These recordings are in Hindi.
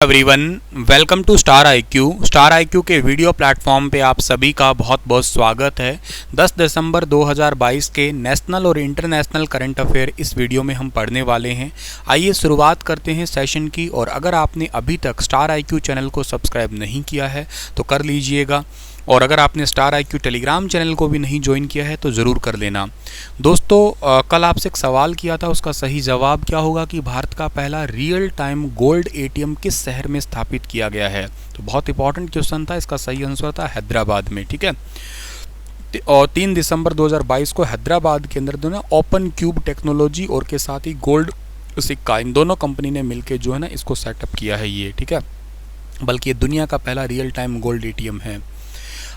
Everyone, welcome to Star IQ के वीडियो प्लेटफॉर्म पे आप सभी का बहुत बहुत स्वागत है। 10 दिसंबर 2022 के नेशनल और इंटरनेशनल करंट अफेयर इस वीडियो में हम पढ़ने वाले हैं। आइए शुरुआत करते हैं सेशन की। और अगर आपने अभी तक स्टार आईक्यू चैनल को सब्सक्राइब नहीं किया है तो कर लीजिएगा, और अगर आपने स्टार आईक्यू टेलीग्राम चैनल को भी नहीं ज्वाइन किया है तो ज़रूर कर लेना। दोस्तों, कल आपसे एक सवाल किया था, उसका सही जवाब क्या होगा कि भारत का पहला रियल टाइम गोल्ड एटीएम किस शहर में स्थापित किया गया है। तो बहुत इंपॉर्टेंट क्वेश्चन था, इसका सही आंसर था हैदराबाद में। ठीक है, और 3 दिसंबर 2022 को हैदराबाद के अंदर जो है ओपन क्यूब टेक्नोलॉजी और के साथ ही गोल्ड सिक्का, इन दोनों कंपनी ने मिलकर जो है ना इसको सेटअप किया है ये। ठीक है, बल्कि ये दुनिया का पहला रियल टाइम गोल्ड एटीएम है।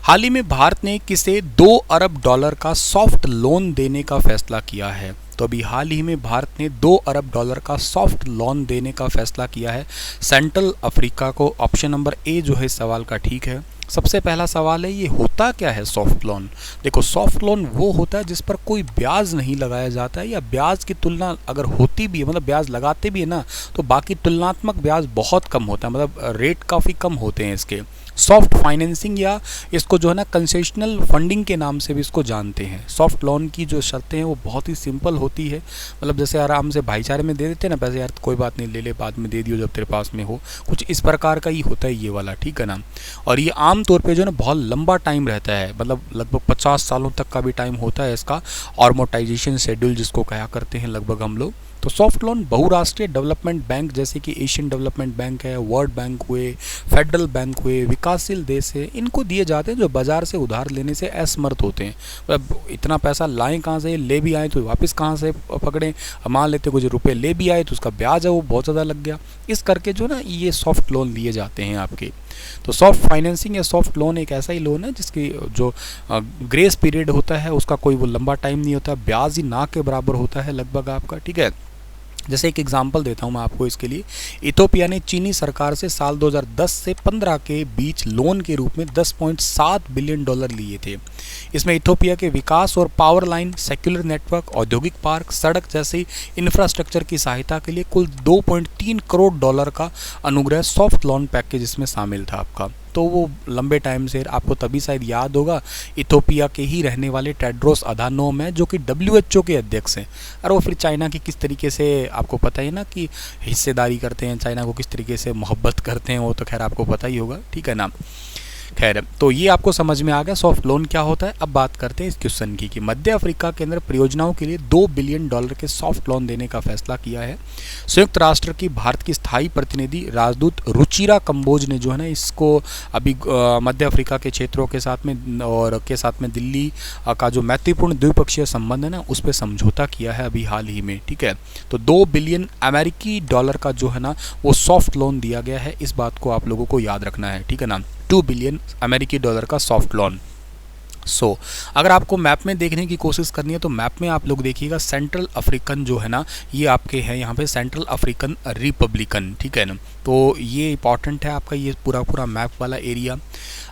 हाल ही में भारत ने किसे 2 अरब डॉलर का सॉफ्ट लोन देने का फैसला किया है। तो अभी हाल ही में भारत ने 2 अरब डॉलर का सॉफ्ट लोन देने का फैसला किया है सेंट्रल अफ्रीका को। ऑप्शन नंबर ए जो है इस सवाल का ठीक है। सबसे पहला सवाल है, ये होता क्या है सॉफ्ट लोन। देखो, सॉफ्ट लोन वो होता है जिस पर कोई ब्याज नहीं लगाया जाता है, या ब्याज की तुलना अगर होती भी है, मतलब ब्याज लगाते भी है ना, तो बाकी तुलनात्मक ब्याज बहुत कम होता है, मतलब रेट काफ़ी कम होते हैं इसके। सॉफ्ट फाइनेंसिंग या इसको जो है ना कंसेशनल फंडिंग के नाम से भी इसको जानते हैं। सॉफ्ट लोन की जो शर्तें हैं वो बहुत ही सिंपल होती है, मतलब जैसे आराम से भाईचारे में दे देते हैं ना पैसे, यार कोई बात नहीं ले ले, बाद में दे दियो जब तेरे पास में हो, कुछ इस प्रकार का ही होता है ये वाला। ठीक है ना, और ये आम तौर पे जो है ना बहुत लंबा टाइम रहता है, मतलब लगभग 50 सालों तक का भी टाइम होता है इसका, अमोर्टाइजेशन शेड्यूल जिसको कहा करते हैं लगभग हम लोग। तो सॉफ्ट लोन बहुराष्ट्रीय डेवलपमेंट बैंक जैसे कि एशियन डेवलपमेंट बैंक है, वर्ल्ड बैंक हुए, फेडरल बैंक हुए, विकासशील देश है, इनको दिए जाते हैं जो बाजार से उधार लेने से असमर्थ होते हैं। मतलब इतना पैसा लाएं कहाँ से, ले भी आए तो वापस कहाँ से पकड़ें, मान लेते कुछ रुपए ले भी आए तो उसका ब्याज है वो बहुत ज़्यादा लग गया, इस करके जो ना ये सॉफ्ट लोन लिए जाते हैं आपके। तो सॉफ्ट फाइनेंसिंग या सॉफ्ट लोन एक ऐसा ही लोन है जिसकी जो ग्रेस पीरियड होता है उसका कोई वो लंबा टाइम नहीं होता, ब्याज ही ना के बराबर होता है लगभग आपका। ठीक है, जैसे एक एग्जांपल देता हूं मैं आपको इसके लिए। इथोपिया ने चीनी सरकार से साल 2010 से 15 के बीच लोन के रूप में 10.7 बिलियन डॉलर लिए थे। इसमें इथोपिया के विकास और पावर लाइन, सेक्युलर नेटवर्क, औद्योगिक पार्क, सड़क जैसी इंफ्रास्ट्रक्चर की सहायता के लिए कुल 2.3 करोड़ डॉलर का अनुग्रह सॉफ्ट लोन पैकेज इसमें शामिल था आपका। तो वो लंबे टाइम से आपको तभी शायद याद होगा, इथोपिया के ही रहने वाले टेड्रोस अधानोम है जो कि WHO के अध्यक्ष हैं। और वो फिर चाइना की किस तरीके से आपको पता ही ना कि हिस्सेदारी करते हैं, चाइना को किस तरीके से मोहब्बत करते हैं, वो तो खैर आपको पता ही होगा। ठीक है ना, खैर तो ये आपको समझ में आ गया सॉफ्ट लोन क्या होता है। अब बात करते हैं इस क्वेश्चन की कि मध्य अफ्रीका के अंदर परियोजनाओं के लिए 2 बिलियन डॉलर के सॉफ्ट लोन देने का फैसला किया है। संयुक्त राष्ट्र की भारत की स्थायी प्रतिनिधि राजदूत रुचिरा कंबोज ने जो है ना इसको अभी मध्य अफ्रीका के क्षेत्रों के साथ में और के साथ में दिल्ली का जो मैत्रीपूर्ण द्विपक्षीय संबंध है ना उस पर समझौता किया है अभी हाल ही में। ठीक है, तो 2 बिलियन अमेरिकी डॉलर का जो है ना वो सॉफ्ट लोन दिया गया है, इस बात को आप लोगों को याद रखना है। ठीक है ना, 2 बिलियन अमेरिकी डॉलर का सॉफ्ट लोन। अगर आपको मैप में देखने की कोशिश करनी है तो मैप में आप लोग देखिएगा सेंट्रल अफ्रीकन जो है ना ये आपके हैं यहाँ पे सेंट्रल अफ्रीकन रिपब्लिकन। ठीक है ना, तो ये इंपॉर्टेंट है आपका ये पूरा मैप वाला एरिया।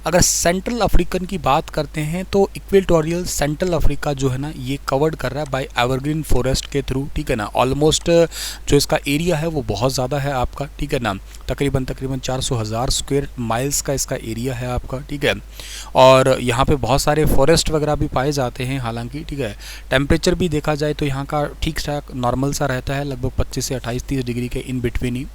अगर सेंट्रल अफ्रीकन की बात करते हैं तो इक्वेटोरियल सेंट्रल अफ्रीका जो है ना ये कवर्ड कर रहा है बाय एवरग्रीन फॉरेस्ट के थ्रू। ठीक है ना, ऑलमोस्ट जो इसका एरिया है वो बहुत ज़्यादा है आपका। ठीक है ना, तकरीबन 400,000 स्क्वायर माइल्स का इसका एरिया है आपका। ठीक है, और यहाँ पे बहुत सारे फॉरेस्ट वगैरह भी पाए जाते हैं हालांकि। ठीक है, टेम्परेचर भी देखा जाए तो यहाँ का ठीक ठाक नॉर्मल सा रहता है, लगभग 25 से 28-30 डिग्री के in between he.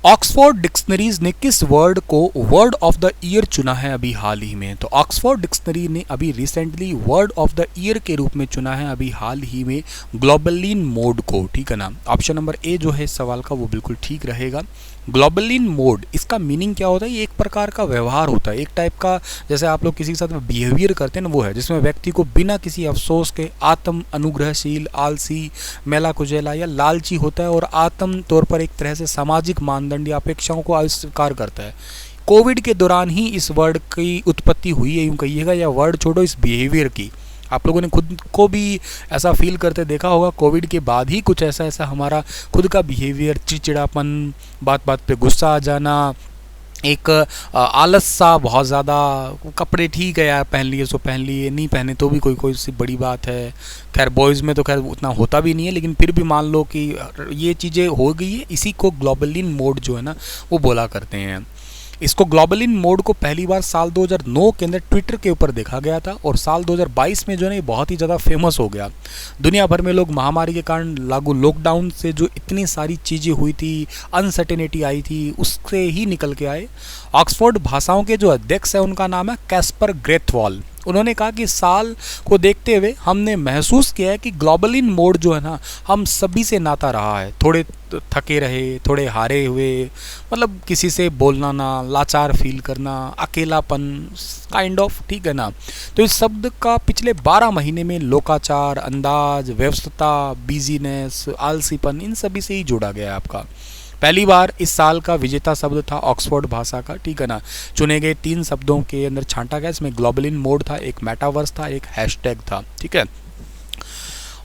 Oxford dictionaries ने किस वर्ड को वर्ड ऑफ द ईयर चुना है अभी हाल ही में। तो ऑक्सफोर्ड डिक्शनरी ने अभी recently word of the year के रूप में चुना है अभी हाल ही में ग्लोबलिन मोड को। ठीक है ना, ऑप्शन नंबर ए जो है इस सवाल का वो बिल्कुल ठीक रहेगा। ग्लोबलिन मोड, इसका मीनिंग क्या होता है, ये एक प्रकार का व्यवहार होता है, एक टाइप का जैसे आप लोग किसी के साथ बिहेवियर करते हैं ना वो है, जिसमें व्यक्ति को बिना किसी अफसोस के आत्म अनुग्रहशील, आलसी, मेला कुचेला या लालची होता है और आत्म तौर पर एक तरह से सामाजिक मानदंड या अपेक्षाओं को अस्वीकार करता है। कोविड के दौरान ही इस वर्ड की उत्पत्ति हुई है यूँ कहिएगा, या वर्ड छोड़ो इस बिहेवियर की। आप लोगों ने खुद को भी ऐसा फील करते देखा होगा, कोविड के बाद ही कुछ ऐसा हमारा खुद का बिहेवियर, चिड़चिड़ापन, बात बात पे गुस्सा आ जाना, एक आलस सा बहुत ज़्यादा, कपड़े ठीक है यार पहन लिए सो पहन लिए, नहीं पहने तो भी कोई कोई सी बड़ी बात है। खैर बॉयज़ में तो खैर उतना होता भी नहीं है, लेकिन फिर भी मान लो कि ये चीज़ें हो गई है। इसी को ग्लोबलिन मोड जो है ना वो बोला करते हैं। इसको ग्लोबलिन मोड को पहली बार साल 2009 के अंदर ट्विटर के ऊपर देखा गया था और साल 2022 में जो है ये बहुत ही ज़्यादा फेमस हो गया। दुनिया भर में लोग महामारी के कारण लागू लॉकडाउन से जो इतनी सारी चीज़ें हुई थी, अनसर्टेनिटी आई थी, उससे ही निकल के आए। ऑक्सफोर्ड भाषाओं के जो अध्यक्ष है उनका नाम है कैस्पर ग्रेथवॉल। उन्होंने कहा कि साल को देखते हुए हमने महसूस किया है कि ग्लोबलिन मोड जो है ना हम सभी से नाता रहा है। थोड़े थके रहे, थोड़े हारे हुए, मतलब किसी से बोलना ना, लाचार फील करना, अकेलापन काइंड ऑफ, ठीक है ना। तो इस शब्द का पिछले 12 महीने में लोकाचार, अंदाज, व्यस्तता, बिजीनेस, आलसीपन, इन सभी से ही जोड़ा गया है आपका। पहली बार इस साल का विजेता शब्द था ऑक्सफोर्ड भाषा का, ठीक है ना। चुने गए 3 शब्दों के अंदर छांटा गया। इसमें ग्लोबलिन मोड था, एक मेटावर्स था, एक हैशटैग था, ठीक है।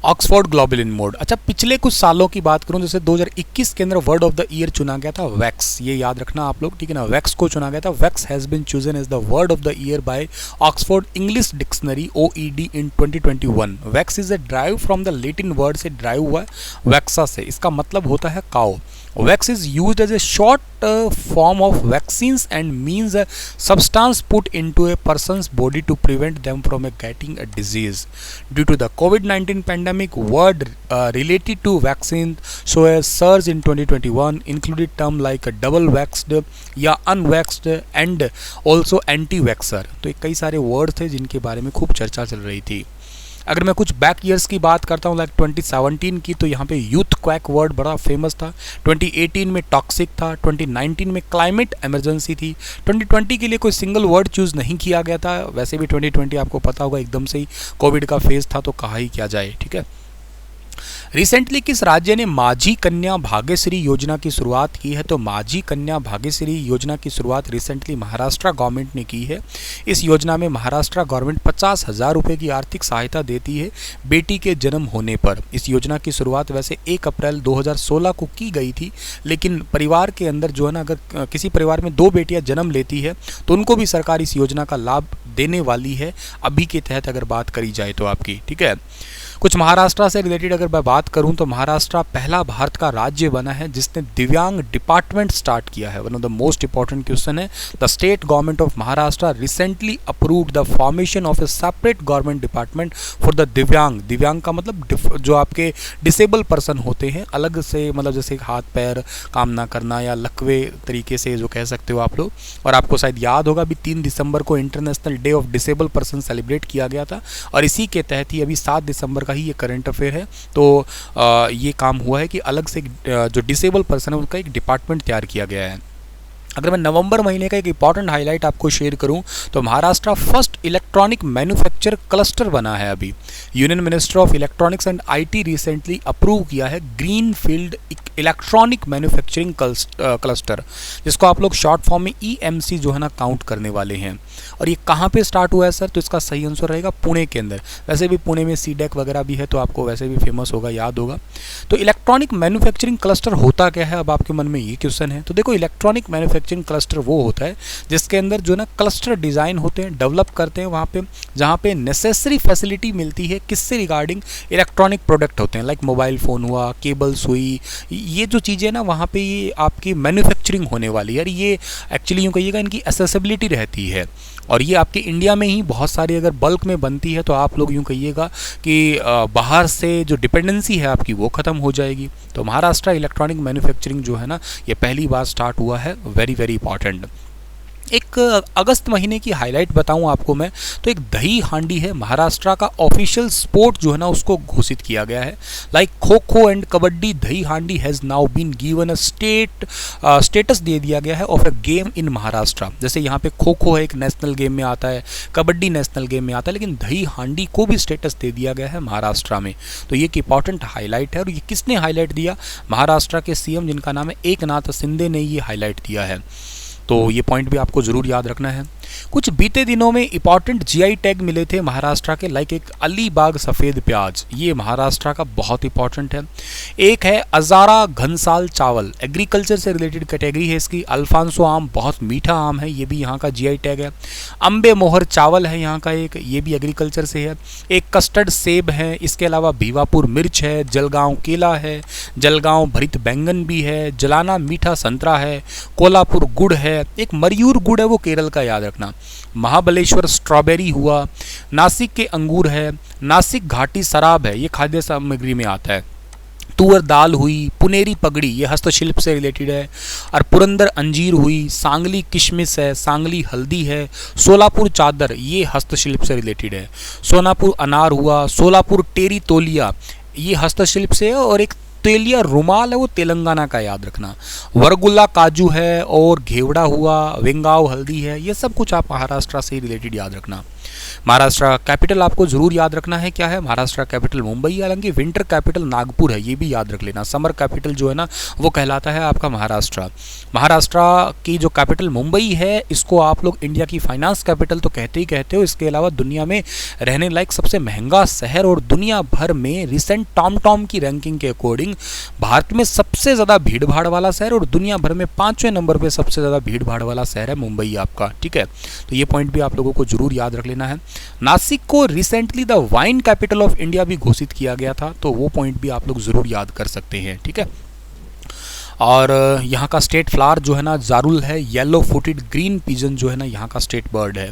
Oxford ग्लोबलिन mode. अच्छा, पिछले कुछ सालों की बात करूं, जैसे 2021 के अंदर वर्ड ऑफ द ईयर चुना गया था वैक्स, ये याद रखना आप लोग, ठीक है ना। वैक्स को चुना गया था। Vax has been chosen as the word of the year by Oxford English Dictionary OED in 2021। Vax is a drive from the Latin word से ड्राइव हुआ है वैक्सा से। इसका मतलब होता है काऊ। Wax is used as a short form of vaccines and means a substance put into a person's body to prevent them from getting a disease. Due to the COVID-19 pandemic, word related to vaccines saw a surge in 2021, included terms like double vaxxed या unvaxxed and also anti-vaxxer। तो ये कई सारे वर्ड थे जिनके बारे में खूब चर्चा चल रही थी। अगर मैं कुछ बैक ईयर्स की बात करता हूँ, लाइक 2017 की, तो यहाँ पे यूथ क्वैक वर्ड बड़ा फेमस था। 2018 में टॉक्सिक था। 2019 में क्लाइमेट इमरजेंसी थी। 2020 के लिए कोई सिंगल वर्ड चूज़ नहीं किया गया था। वैसे भी 2020 आपको पता होगा एकदम से ही कोविड का फेज़ था, तो कहा ही क्या जाए, ठीक है। रिसेंटली किस राज्य ने माझी कन्या भाग्यश्री योजना की शुरुआत की है? तो माझी कन्या भाग्यश्री योजना की शुरुआत रिसेंटली महाराष्ट्र गवर्नमेंट ने की है। इस योजना में महाराष्ट्र गवर्नमेंट 50,000 रुपये की आर्थिक सहायता देती है बेटी के जन्म होने पर। इस योजना की शुरुआत वैसे 1 अप्रैल 2016 को की गई थी, लेकिन परिवार के अंदर जो है ना, अगर किसी परिवार में 2 बेटियां जन्म लेती है तो उनको भी सरकार इस योजना का लाभ देने वाली है अभी के तहत, अगर बात करी जाए तो आपकी, ठीक है। कुछ महाराष्ट्र से रिलेटेड अगर मैं बात करूं तो महाराष्ट्र पहला भारत का राज्य बना है जिसने दिव्यांग डिपार्टमेंट स्टार्ट किया है। One of the most important question है, the state government of Maharashtra recently approved the formation of a separate government department for the divyang. दिव्यांग का मतलब जो आपके डिसेबल पर्सन होते हैं, अलग से, मतलब जैसे हाथ पैर काम ना करना या लकवे तरीके से जो कह सकते हो आप लोग। और आपको शायद याद होगा अभी 3 दिसंबर को international day of disable person celebrate किया गया था, और इसी के तहत ही अभी 7 दिसंबर ही ये करंट अफेयर है। तो ये काम हुआ है कि अलग से जो डिसेबल पर्सन है उनका एक डिपार्टमेंट तैयार किया गया है। अगर मैं नवंबर महीने का एक इंपॉर्टेंट हाईलाइट आपको शेयर करूं तो Maharashtra first electronic manufacture cluster बना है। अभी union minister of electronics and IT recently approve किया है green field electronic manufacturing cluster, जिसको आप लोग शॉर्ट फॉर्म में EMC जो है ना काउंट करने वाले हैं। और ये कहाँ पे स्टार्ट हुआ है सर? तो इसका सही आंसर रहेगा पुणे के अंदर। वैसे भी पुणे में CDEC वगैरह भी है, तो आपको वैसे भी फेमस होगा, याद होगा। तो इलेक्ट्रॉनिक मैन्युफैक्चरिंग क्लस्टर होता क्या है? अब आपके मन में ये क्वेश्चन है। तो देखो, इलेक्ट्रॉनिक मैन्युफैक्चरिंग क्लस्टर वो होता है जिसके अंदर जो ना क्लस्टर डिज़ाइन होते हैं, डेवलप करते हैं वहाँ पे, जहाँ पे नेसेसरी फैसिलिटी मिलती है किससे रिगार्डिंग इलेक्ट्रॉनिक प्रोडक्ट होते हैं, लाइक मोबाइल फ़ोन हुआ, केबल्स हुई, ये जो चीज़ें ना वहाँ पे ये आपकी मैन्युफैक्चरिंग होने वाली है। ये एक्चुअली यूँ कहिएगा इनकी एक्सेसिबिलिटी रहती है, और ये आपके इंडिया में ही बहुत सारी अगर बल्क में बनती है तो आप लोग यूँ कहिएगा कि बाहर से जो डिपेंडेंसी है आपकी वो ख़त्म हो जाएगी। तो महाराष्ट्र इलेक्ट्रॉनिक मैन्युफैक्चरिंग जो है ना, ये पहली बार स्टार्ट हुआ है। Very very important. एक अगस्त महीने की हाईलाइट बताऊं आपको मैं, तो एक दही हांडी है, महाराष्ट्र का ऑफिशियल स्पोर्ट जो है ना उसको घोषित किया गया है। Like kho kho and kabaddi, Dahi Handi has now been given a status दे दिया गया है of a game in Maharashtra. जैसे यहाँ पे खो खो है, एक नेशनल गेम में आता है, कबड्डी नेशनल गेम में आता है, लेकिन दही हांडी को भी स्टेटस दे दिया गया है महाराष्ट्र में। तो ये एक इंपॉर्टेंट हाईलाइट है, और ये किसने हाईलाइट दिया? महाराष्ट्र के CM जिनका नाम है एकनाथ शिंदे ने ये हाईलाइट दिया है। तो ये पॉइंट भी आपको ज़रूर याद रखना है। कुछ बीते दिनों में इंपॉर्टेंट जीआई टैग मिले थे महाराष्ट्र के, लाइक एक अलीबाग सफ़ेद प्याज, ये महाराष्ट्र का बहुत इंपॉर्टेंट है। एक है अजारा घनसाल चावल, एग्रीकल्चर से रिलेटेड कैटेगरी है इसकी। अल्फांसो आम, बहुत मीठा आम है, ये भी यहाँ का जीआई टैग है। अम्बे मोहर चावल है यहाँ का एक, ये भी एग्रीकल्चर से है। एक कस्टर्ड सेब है, इसके अलावा भीवापुर मिर्च है, जलगांव केला है, जलगांव भरित बैंगन भी है, जलाना मीठा संतरा है, कोल्हापुर गुड़ है, एक मरयूर गुड़ है वो केरल का, याद रखना। महाबलेश्वर स्ट्रॉबेरी हुआ, नासिक के अंगूर है, नासिक घाटी शराब है, ये खाद्य सामग्री में आता है। तुअर दाल हुई, पुनेरी पगड़ी, ये हस्तशिल्प से रिलेटेड है। और पुरंदर अंजीर हुई, सांगली किशमिश है, सांगली हल्दी है, सोलापुर चादर, ये हस्तशिल्प से रिलेटेड है। सोनापुर अनार हुआ, सोलापुर टेरी तोलिया, ये हस्तशिल्प से है। और एक तेलिया रुमाल है वो तेलंगाना का, याद रखना। वरगुल्ला काजू है, और घेवड़ा हुआ, वेंगाव हल्दी है, ये सब कुछ आप महाराष्ट्र से रिलेटेड याद रखना। महाराष्ट्र कैपिटल आपको जरूर याद रखना है, क्या है? महाराष्ट्र कैपिटल मुंबई, हालांकि विंटर कैपिटल नागपुर है, ये भी याद रख लेना। समर कैपिटल जो है ना वो कहलाता है आपका महाराष्ट्र। महाराष्ट्र की जो कैपिटल मुंबई है, इसको आप लोग इंडिया की फाइनेंस कैपिटल तो कहते ही कहते हो। इसके अलावा दुनिया में रहने लायक सबसे महंगा शहर, और दुनिया भर में रिसेंट टॉम की रैंकिंग के अकॉर्डिंग भारत में सबसे ज़्यादा भीड़ भाड़ वाला शहर, और दुनिया भर में 5वें नंबर पर सबसे ज़्यादा भीड़ भाड़ वाला शहर है मुंबई आपका, ठीक है। तो ये पॉइंट भी आप लोगों को जरूर याद रख लेना है। नासिक को recently the wine capital of India भी घोषित किया गया था, तो वो पॉइंट भी आप लोग जरूर याद कर सकते हैं, ठीक है। और यहाँ का स्टेट फ्लावर जो है ना जारुल है, येलो फुटेड ग्रीन पिजन जो है ना यहाँ का स्टेट बर्ड है।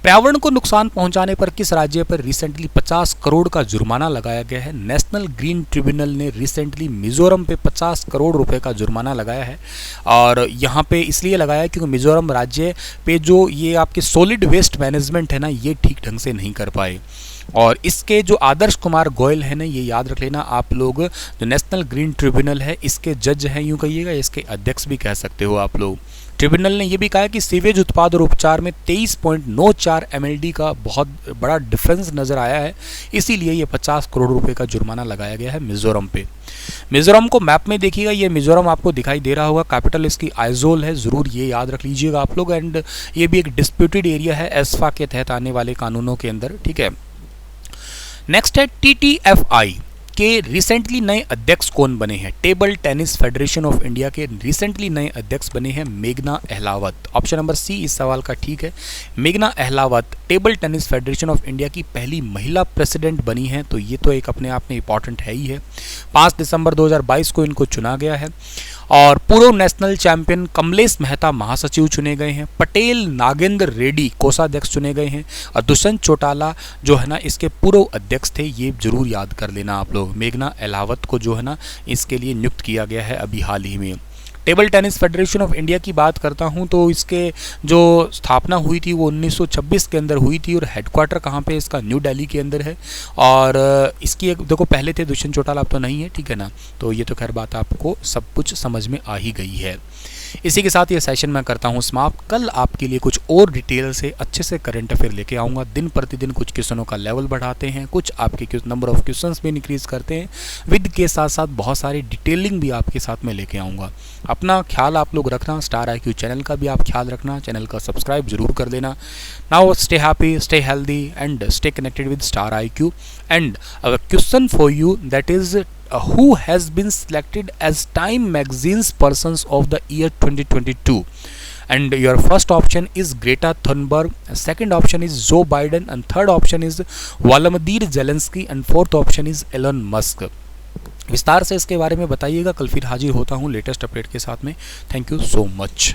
पर्यावरण को नुकसान पहुंचाने पर किस राज्य पर रिसेंटली 50 करोड़ का जुर्माना लगाया गया है? नेशनल ग्रीन ट्रिब्यूनल ने रिसेंटली मिजोरम पे 50 करोड़ रुपए का जुर्माना लगाया है। और यहाँ पे इसलिए लगाया क्योंकि मिजोरम राज्य पे जो ये आपके सॉलिड वेस्ट मैनेजमेंट है ना, ये ठीक ढंग से नहीं कर पाए। और इसके जो आदर्श कुमार गोयल है ना, ये याद रख लेना आप लोग, जो नेशनल ग्रीन ट्रिब्यूनल है इसके जज हैं, यूँ कहिएगा, इसके अध्यक्ष भी कह सकते हो आप लोग। ट्रिब्यूनल ने यह भी कहा कि सीवेज उत्पाद और उपचार में 23.94 MLD का बहुत बड़ा डिफरेंस नज़र आया है, इसीलिए ये 50 करोड़ रुपए का जुर्माना लगाया गया है मिजोरम पे। मिजोरम को मैप में देखिएगा, ये मिजोरम आपको दिखाई दे रहा होगा, कैपिटल इसकी आइजोल है, ज़रूर ये याद रख लीजिएगा आप लोग। एंड ये भी एक डिस्प्यूटेड एरिया है एस्फा के तहत आने वाले कानूनों के अंदर, ठीक है। नेक्स्ट है TTFI के रिसेंटली नए अध्यक्ष कौन बने हैं? Table tennis federation of India के रिसेंटली नए अध्यक्ष बने हैं मेघना अहलावत। ऑप्शन नंबर सी इस सवाल का ठीक है। मेघना Ahlawat table tennis federation of India की पहली महिला प्रेसिडेंट बनी हैं, तो ये तो एक अपने आप में इंपॉर्टेंट है ही है। 5 दिसंबर 2022 को इनको चुना गया है। और पूर्व नेशनल चैंपियन कमलेश मेहता महासचिव चुने गए हैं। पटेल नागेंद्र रेड्डी कोषाध्यक्ष चुने गए हैं। और दुष्यंत चौटाला जो है ना इसके पूर्व अध्यक्ष थे, ये जरूर याद कर लेना आप लोग। मेघना अहलावत को जो है ना इसके लिए नियुक्त किया गया है अभी हाल ही में। Table tennis federation of India की बात करता हूं तो इसके जो स्थापना हुई थी वो 1926 के अंदर हुई थी। और हेडक्वार्टर कहाँ पे इसका? न्यू दिल्ली के अंदर है। और इसकी एक देखो, पहले थे दुष्यंत चौटाला, अब तो नहीं है, ठीक है ना। तो ये तो खैर बात आपको सब कुछ समझ में आ ही गई है। इसी के साथ ये सेशन मैं करता हूँ समाप्त। कल आपके लिए कुछ और डिटेल से अच्छे से करंट अफेयर लेके आऊँगा। दिन प्रतिदिन कुछ क्वेश्चनों का लेवल बढ़ाते हैं, कुछ आपके नंबर ऑफ क्वेश्चंस भी इंक्रीज करते हैं, विद के साथ साथ बहुत सारी डिटेलिंग भी आपके साथ में लेके आऊँगा। अपना ख्याल आप लोग रखना, स्टार IQ चैनल का भी आप ख्याल रखना, चैनल का सब्सक्राइब जरूर कर देना। Now stay happy, stay healthy and stay connected with star IQ। And a question for you that is who has been selected as Time Magazine's Persons of the Year 2022? And your first option is Greta Thunberg, second option is Joe Biden, and third option is Volodymyr Zelensky, and fourth option is Elon Musk। विस्तार से इसके बारे में बताइएगा। कल फिर हाजिर होता हूँ लेटेस्ट अपडेट के साथ में। Thank you so much.